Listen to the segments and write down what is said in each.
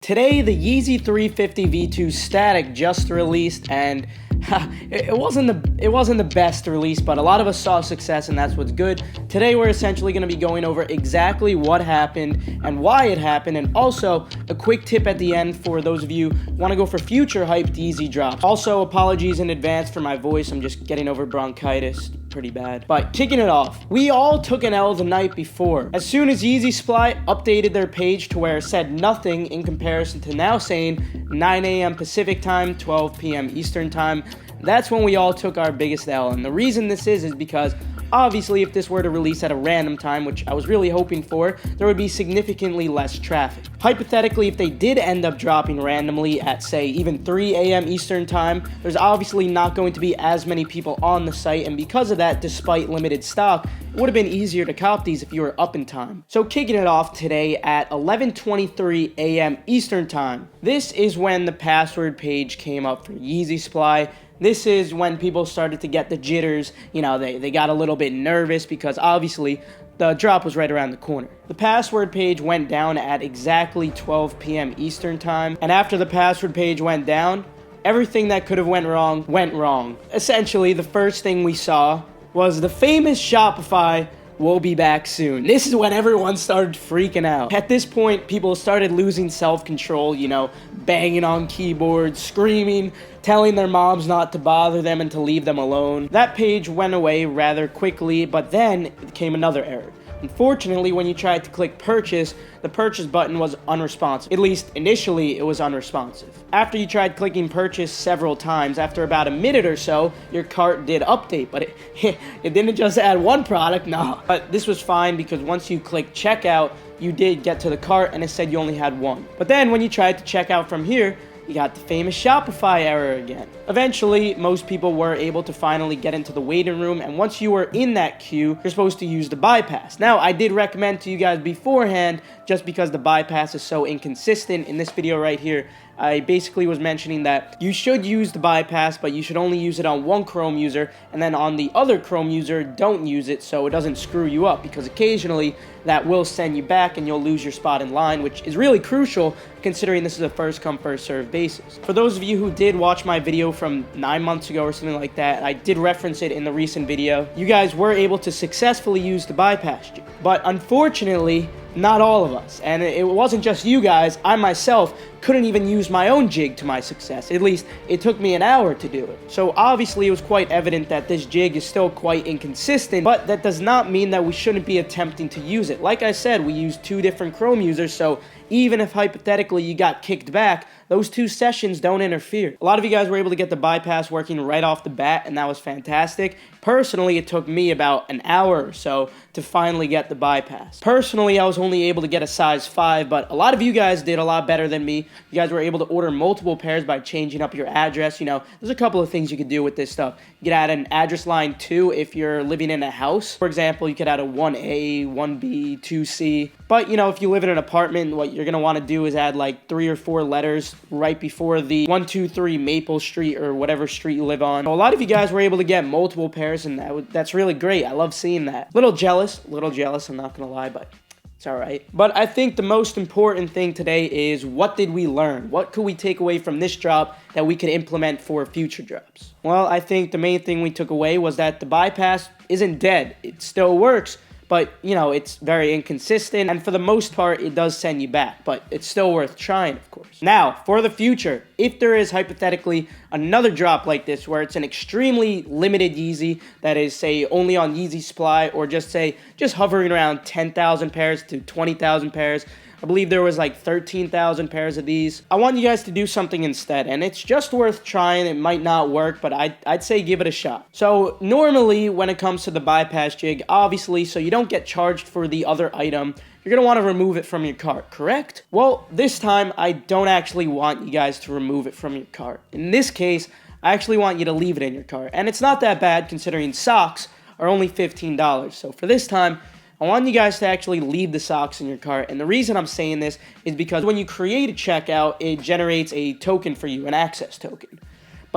Today, the Yeezy 350 V2 Static just released, and it wasn't the best release, but a lot of us saw success, and that's what's good. Today, we're essentially going to be going over exactly what happened and why it happened, and also a quick tip at the end for those of you who want to go for future hyped Yeezy drops. Also, apologies in advance for my voice. I'm just getting over bronchitis. Pretty bad. But kicking it off, we all took an L the night before. As soon as Yeezy Supply updated their page to where it said nothing in comparison to now saying 9 a.m. Pacific time, 12 p.m. Eastern time, that's when we all took our biggest L. And the reason this is because obviously if this were to release at a random time, which I was really hoping for, there would be significantly less traffic. Hypothetically, if they did end up dropping randomly at, say, even 3 a.m. Eastern time, there's obviously not going to be as many people on the site, and because of that, despite limited stock, it would have been easier to cop these if you were up in time. So kicking it off today at 11:23 a.m. Eastern time, this is when the password page came up for Yeezy Supply. This is when people started to get the jitters. You know, they got a little bit nervous because obviously the drop was right around the corner. The password page went down at exactly 12 p.m. Eastern time, and after the password page went down, everything that could have went wrong. Essentially, the first thing we saw was the famous Shopify "We'll be back soon." This is when everyone started freaking out. At this point, people started losing self-control, you know, banging on keyboards, screaming, telling their moms not to bother them and to leave them alone. That page went away rather quickly, but then came another error. Unfortunately, when you tried to click purchase, the purchase button was unresponsive. At least initially, it was unresponsive. After you tried clicking purchase several times, after about a minute or so, your cart did update, but it didn't just add one product, no. But this was fine because once you clicked checkout, you did get to the cart and it said you only had one. But then when you tried to check out from here, you got the famous Shopify error again. Eventually, most people were able to finally get into the waiting room, and once you were in that queue, you're supposed to use the bypass. Now, I did recommend to you guys beforehand, just because the bypass is so inconsistent. In this video right here, I basically was mentioning that you should use the bypass, but you should only use it on one Chrome user, and then on the other Chrome user, don't use it so it doesn't screw you up, because occasionally that will send you back and you'll lose your spot in line, which is really crucial considering this is a first come first serve basis. For those of you who did watch my video from 9 months ago or something like that, I did reference it in the recent video, you guys were able to successfully use the bypass jig. But unfortunately, not all of us. And it wasn't just you guys. I myself couldn't even use my own jig to my success. At least it took me an hour to do it. So obviously it was quite evident that this jig is still quite inconsistent, but that does not mean that we shouldn't be attempting to use it. Like I said, we used two different Chrome users, so even if hypothetically you got kicked back, those two sessions don't interfere. A lot of you guys were able to get the bypass working right off the bat, and that was fantastic. Personally, it took me about an hour or so to finally get the bypass. Personally, I was only able to get a size 5, but a lot of you guys did a lot better than me. You guys were able to order multiple pairs by changing up your address. You know, there's a couple of things you could do with this stuff. You could add an address line 2 if you're living in a house. For example, you could add a 1A, 1B, 2C. But, you know, if you live in an apartment, what you're going to want to do is add like 3 or 4 letters right before the 123 Maple Street or whatever street you live on. So a lot of you guys were able to get multiple pairs, and that's really great. I love seeing that. Little jealous, I'm not going to lie, but it's all right. But I think the most important thing today is, what did we learn? What could we take away from this drop that we could implement for future drops? Well, I think the main thing we took away was that the bypass isn't dead. It still works, but, you know, it's very inconsistent, and for the most part, it does send you back, but it's still worth trying, of course. Now, for the future, if there is hypothetically another drop like this, where it's an extremely limited Yeezy that is, say, only on Yeezy Supply, or just hovering around 10,000 pairs to 20,000 pairs, I believe there was like 13,000 pairs of these. I want you guys to do something instead, and it's just worth trying. It might not work, but I'd say give it a shot. So normally when it comes to the bypass jig, obviously, so you don't get charged for the other item, you're going to want to remove it from your cart, correct? Well, this time I don't actually want you guys to remove it from your cart. In this case, I actually want you to leave it in your cart, and it's not that bad considering socks are only $15. So for this time, I want you guys to actually leave the socks in your cart, and the reason I'm saying this is because when you create a checkout, it generates a token for you, an access token.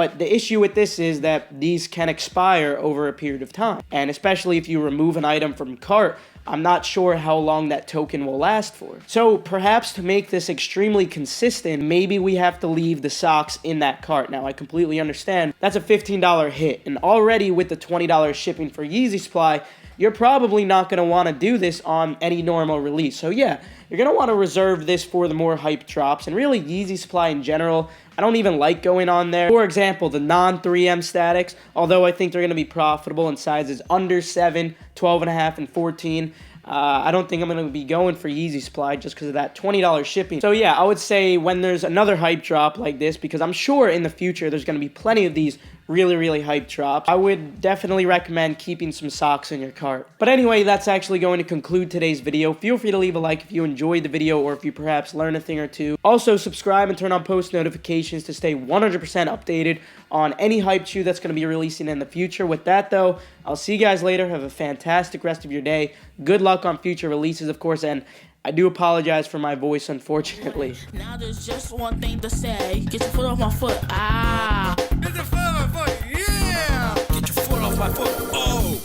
But the issue with this is that these can expire over a period of time. And especially if you remove an item from cart, I'm not sure how long that token will last for. So perhaps to make this extremely consistent, maybe we have to leave the socks in that cart. Now, I completely understand that's a $15 hit. And already with the $20 shipping for Yeezy Supply, you're probably not going to want to do this on any normal release. So yeah, you're going to want to reserve this for the more hype drops. And really, Yeezy Supply in general, I don't even like going on there. For example, the non-3M statics, although I think they're going to be profitable in sizes under 7, 12.5, and 14, I don't think I'm going to be going for Yeezy Supply just because of that $20 shipping. So yeah, I would say when there's another hype drop like this, because I'm sure in the future there's going to be plenty of these really hype drops, I would definitely recommend keeping some socks in your cart. But anyway, that's actually going to conclude today's video. Feel free to leave a like if you enjoyed the video or if you perhaps learned a thing or two. Also, subscribe and turn on post notifications to stay 100% updated on any hype shoe that's going to be releasing in the future. With that, though, I'll see you guys later. Have a fantastic rest of your day. Good luck on future releases, of course, and I do apologize for my voice, unfortunately. Now there's just one thing to say. Get your foot off my foot. Ah. Get your foot off my foot. Yeah. Get your foot off my foot. Oh.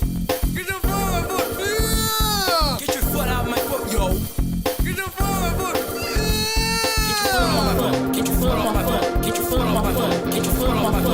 Get your foot off my foot. Yeah. Get your foot out my foot, yo. Get your foot off my foot. Yeah. Get your foot off my foot. Get your foot off my foot. Get your foot off my foot. Get your foot off my foot.